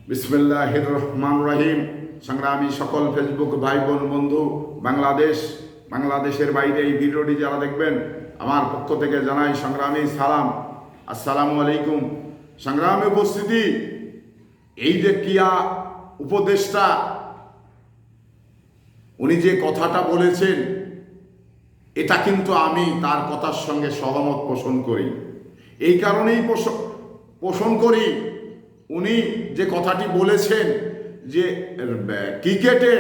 বিসমিল্লাহির রহমানির রহিম। সংগ্রামী সকল ফেসবুক ভাই বোন বন্ধু, বাংলাদেশের বাইরে এই ভিডিওটি যারা দেখবেন, আমার পক্ষ থেকে জানাই সংগ্রামী সালাম, আসসালামু আলাইকুম। সংগ্রামী উপস্থিতি, এই যে ক্রিয়া উপদেষ্টা উনি যে কথাটা বলেছেন, এটা কিন্তু আমি তার কথার সঙ্গে সহমত পোষণ করি। এই কারণেই পোষণ করি, উনি যে কথাটি বলেছেন যে ক্রিকেটে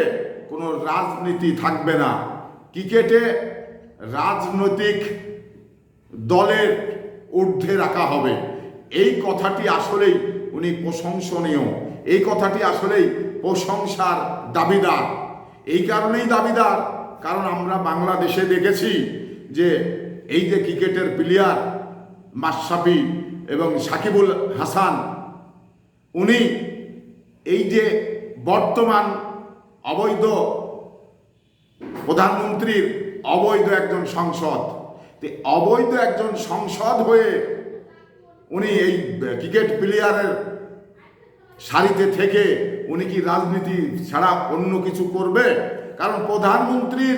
কোনো রাজনীতি থাকবে না, ক্রিকেটে রাজনৈতিক দলের ঊর্ধ্বে রাখা হবে, এই কথাটি আসলেই উনি প্রশংসনীয়, এই কথাটি আসলেই প্রশংসার দাবিদার। এই কারণেই দাবিদার, কারণ আমরা বাংলাদেশে দেখেছি যে এই যে ক্রিকেটের প্লেয়ার মাশরাফি এবং সাকিবুল হাসান, উনি এই যে বর্তমান অবৈধ প্রধানমন্ত্রীর অবৈধ একজন সংসদ, অবৈধ একজন সংসদ হয়ে উনি এই ক্রিকেট প্লেয়ারের সারিতে থেকে উনি কি রাজনীতি ছাড়া অন্য কিছু করবে? কারণ প্রধানমন্ত্রীর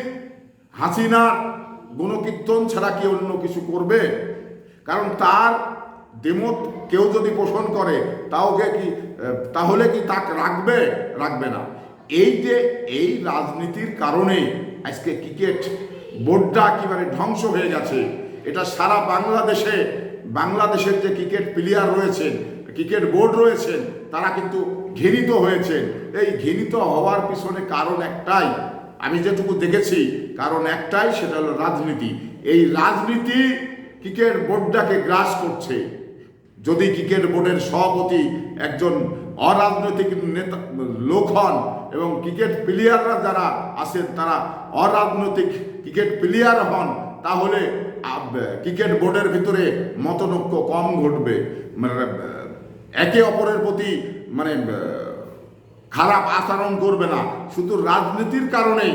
হাসিনার গুণকীর্তন ছাড়া কি অন্য কিছু করবে? কারণ তার দেমত কেউ যদি পোষণ করে তাহলে কি তাকে রাখবে না। এই যে এই রাজনীতির কারণে আজকে ক্রিকেট বোর্ডটা একেবারে ধ্বংস হয়ে গেছে। এটা সারা বাংলাদেশের যে ক্রিকেট প্লেয়ার রয়েছেন, ক্রিকেট বোর্ড রয়েছেন, তারা কিন্তু ঘৃণিত হয়েছেন। এই ঘৃণিত হওয়ার পিছনে কারণ একটাই, আমি যেটুকু দেখেছি, কারণ একটাই, সেটা হলো রাজনীতি। এই রাজনীতি ক্রিকেট বোর্ডটাকে গ্রাস করছে। যদি ক্রিকেট বোর্ডের সভাপতি একজন অরাজনৈতিক নেতা লোক হন এবং ক্রিকেট প্লেয়াররা যারা আছেন তারা অরাজনৈতিক ক্রিকেট প্লেয়ার হন, তাহলে ক্রিকেট বোর্ডের ভিতরে মতনৈক্য কম ঘটবে, একে অপরের প্রতি খারাপ আচরণ করবে না। শুধু রাজনীতির কারণেই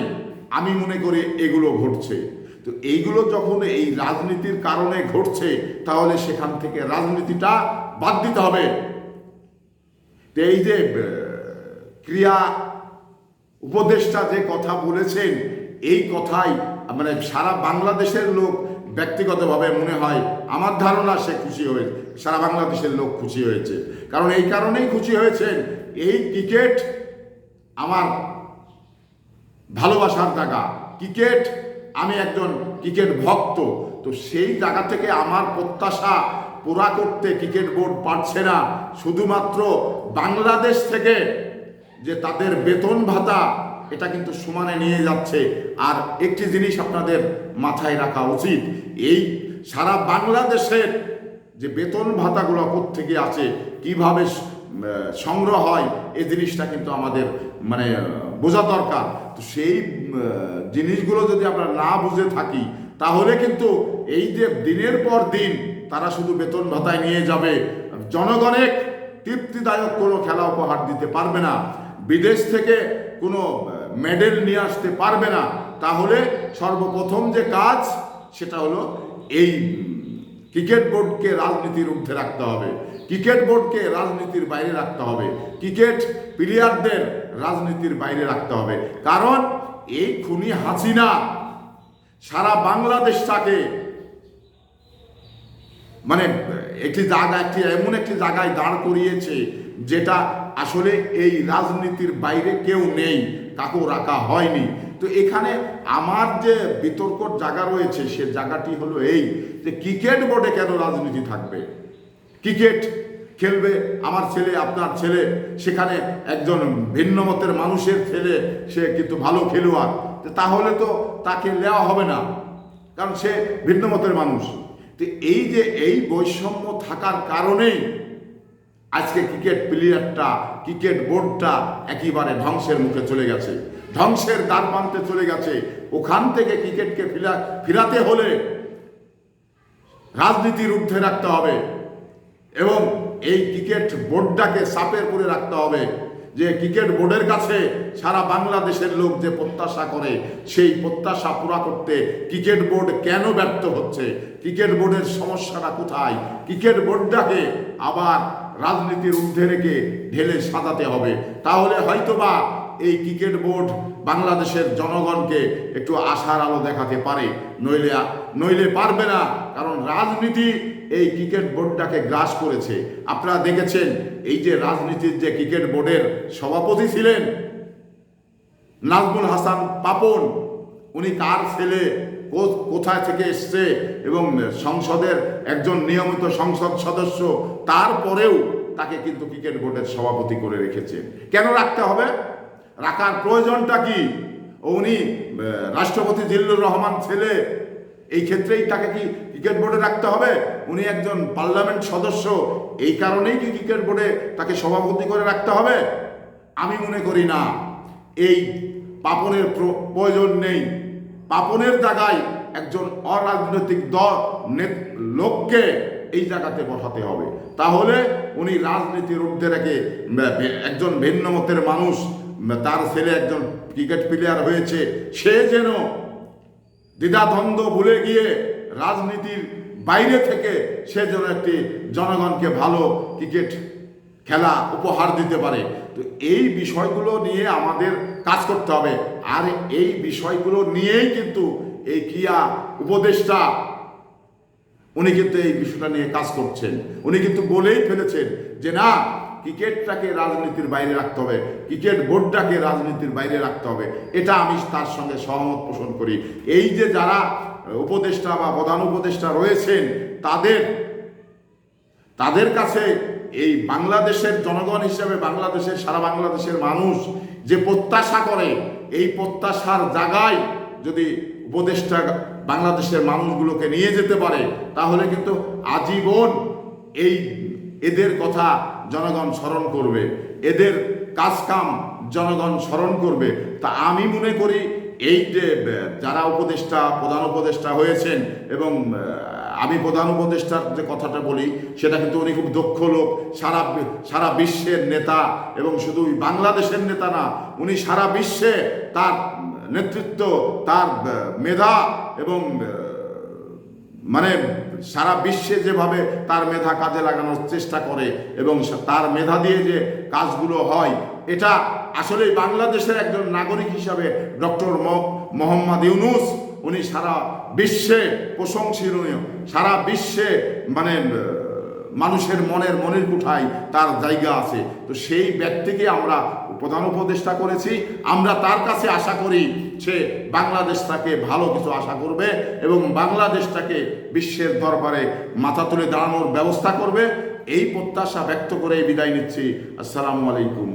আমি মনে করি এগুলো ঘটছে। তো এইগুলো যখন এই রাজনীতির কারণে ঘটছে, তাহলে সেখান থেকে রাজনীতিটা বাদ দিতে হবে। তো এই যে ক্রিয়া উপদেষ্টা যে কথা বলেছেন, এই কথাই সারা বাংলাদেশের লোক ব্যক্তিগতভাবে মনে হয়, আমার ধারণা সে খুশি হয়েছে, সারা বাংলাদেশের লোক খুশি হয়েছে। কারণ এই কারণেই খুশি হয়েছেন, এই ক্রিকেট আমার ভালোবাসার জায়গা, ক্রিকেট, আমি একজন ক্রিকেট ভক্ত। তো সেই জায়গা থেকে আমার প্রত্যাশা পুরা করতে ক্রিকেট বোর্ড পারছে না। শুধুমাত্র বাংলাদেশ থেকে যে তাদের বেতন ভাতা, এটা কিন্তু সমানে নিয়ে যাচ্ছে। আর একটি জিনিস আপনাদের মাথায় রাখা উচিত, এই সারা বাংলাদেশের যে বেতন ভাতাগুলো কোত্থেকে আছে, কিভাবে সংগ্রহ হয়, এই জিনিসটা কিন্তু আমাদের বোঝা দরকার। তো সেই জিনিসগুলো যদি আমরা না বুঝে থাকি, তাহলে কিন্তু এই যে দিনের পর দিন তারা শুধু বেতন ভাতায় নিয়ে যাবে, জনগণের তৃপ্তিদায়ক কোনো খেলা উপহার দিতে পারবে না, বিদেশ থেকে কোনো মেডেল নিয়ে আসতে পারবে না। তাহলে সর্বপ্রথম যে কাজ, সেটা হলো এই ক্রিকেট বোর্ডকে রাজনীতির ঊর্ধ্বে রাখতে হবে, ক্রিকেট বোর্ডকে রাজনীতির বাইরে রাখতে হবে, ক্রিকেট প্লেয়ারদের রাজনীতির বাইরে রাখতে হবে। কারণ এই খুনি হাসিনা সারা বাংলাদেশটাকে এমন একটি জায়গায় দাঁড় করিয়েছে, যেটা আসলে এই রাজনীতির বাইরে কেউ নেই, কাকেও রাখা হয়নি। তো এখানে আমার যে বিতর্কর জায়গা রয়েছে, সে জায়গাটি হলো এই যে ক্রিকেট বোর্ডে কেন রাজনীতি থাকবে? ক্রিকেট খেলবে আমার ছেলে, আপনার ছেলে, সেখানে একজন ভিন্ন মতের মানুষের ছেলে, সে কিন্তু ভালো খেলোয়াড়, তাহলে তো তাকে নেওয়া হবে না, কারণ সে ভিন্ন মতের মানুষ। তো এই যে এই বৈষম্য থাকার কারণেই আজকে ক্রিকেট প্লেয়ারটা, ক্রিকেট বোর্ডটা একেবারে ধ্বংসের মুখে চলে গেছে, ধ্বংসের দ্বারপ্রান্তে চলে গেছে। ওখান থেকে ক্রিকেটকে ফিরাতে হলে রাজনীতির ঊর্ধ্বে রাখতে হবে এবং এই ক্রিকেট বোর্ডটাকে চাপের করে রাখতে হবে, যে ক্রিকেট বোর্ডের কাছে সারা বাংলাদেশের লোক যে প্রত্যাশা করে, সেই প্রত্যাশা পুরা করতে ক্রিকেট বোর্ড কেন ব্যর্থ হচ্ছে, ক্রিকেট বোর্ডের সমস্যাটা কোথায়, ক্রিকেট বোর্ডটাকে আবার রাজনীতির ঊর্ধ্বে রেখে ঢেলে সাজাতে হবে। তাহলে হয়তোবা এই ক্রিকেট বোর্ড বাংলাদেশের জনগণকে একটু আশার আলো দেখাতে পারে, নইলে পারবে না। কারণ রাজনীতি এই ক্রিকেট বোর্ডটাকে গ্রাস করেছে। আপনারা দেখেছেন এই যে রাজনীতির যে ক্রিকেট বোর্ডের সভাপতি ছিলেন নাজমুল হাসান পাপন, উনি কার ছেলে, কোথায় থেকে এসছে এবং সংসদের একজন নিয়মিত সংসদ সদস্য, তারপরেও তাকে কিন্তু ক্রিকেট বোর্ডের সভাপতি করে রেখেছেন। কেন রাখতে হবে? রাখার প্রয়োজনটা কি? উনি রাষ্ট্রপতি জিল্লুর রহমান ছেলে, এই ক্ষেত্রেই তাকে কি ক্রিকেট বোর্ডে রাখতে হবে? উনি একজন পার্লামেন্ট সদস্য, এই কারণেই কি ক্রিকেট বোর্ডে তাকে সভাপতি করে রাখতে হবে? আমি মনে করি না। এই পাপনের প্রয়োজন নেই। পাপনের জায়গায় একজন অরাজনৈতিক লোককে এই জায়গাতে বসাতে হবে। তাহলে উনি রাজনীতির ঊর্ধ্বে রেখে একজন ভিন্ন মতের মানুষ, তার ছেলে একজন ক্রিকেট প্লেয়ার হয়েছে, সে যেন দ্বিধাদ্বন্দ্ব ভুলে গিয়ে রাজনীতির বাইরে থেকে সে যেন একটি জনগণকে ভালো ক্রিকেট খেলা উপহার দিতে পারে। তো এই বিষয়গুলো নিয়ে আমাদের কাজ করতে হবে। আর এই বিষয়গুলো নিয়েই কিন্তু এই ক্রীড়া উপদেষ্টা উনি কিন্তু এই বিষয়টা নিয়ে কাজ করছেন। উনি কিন্তু বলেই ফেলেছেন যে না, ক্রিকেটটাকে রাজনীতির বাইরে রাখতে হবে, ক্রিকেট বোর্ডটাকে রাজনীতির বাইরে রাখতে হবে। এটা আমি তার সঙ্গে সহমত পোষণ করি। এই যে যারা উপদেষ্টা বা প্রধান উপদেষ্টা রয়েছেন, তাদের কাছে এই বাংলাদেশের জনগণ হিসেবে সারা বাংলাদেশের মানুষ যে প্রত্যাশা করে, এই প্রত্যাশার জায়গায় যদি উপদেষ্টা বাংলাদেশের মানুষগুলোকে নিয়ে যেতে পারে, তাহলে কিন্তু আজীবন এদের কথা জনগণ স্মরণ করবে, এদের কাজকাম জনগণ স্মরণ করবে। তা আমি মনে করি এই যে যারা প্রধান উপদেষ্টা হয়েছেন, এবং আমি প্রধান উপদেষ্টার যে কথাটা বলি সেটা কিন্তু উনি খুব দক্ষ লোক, সারা বিশ্বের নেতা, এবং শুধু বাংলাদেশের নেতা না, উনি সারা বিশ্বে তার নেতৃত্ব, তার মেধা, এবং মানে সারা বিশ্বে যেভাবে তার মেধা কাজে লাগানোর চেষ্টা করে এবং তার মেধা দিয়ে যে কাজগুলো হয়, এটা আসলে বাংলাদেশের একজন নাগরিক হিসাবে ডক্টর মোহাম্মদ ইউনূস, উনি সারা বিশ্বে প্রশংসনীয়, সারা বিশ্বে মানে মানুষের মনের কোঠায় তার জায়গা আছে। তো সেই ব্যক্তিকে আমরা প্রধান উপদেষ্টা করেছি। আমরা তার কাছে আশা করি সে বাংলাদেশটাকে ভালো কিছু আশা করবে এবং বাংলাদেশটাকে বিশ্বের দরবারে মাথা তুলে দাঁড়ানোর ব্যবস্থা করবে। এই প্রত্যাশা ব্যক্ত করে বিদায় নিচ্ছি। আসসালামু আলাইকুম।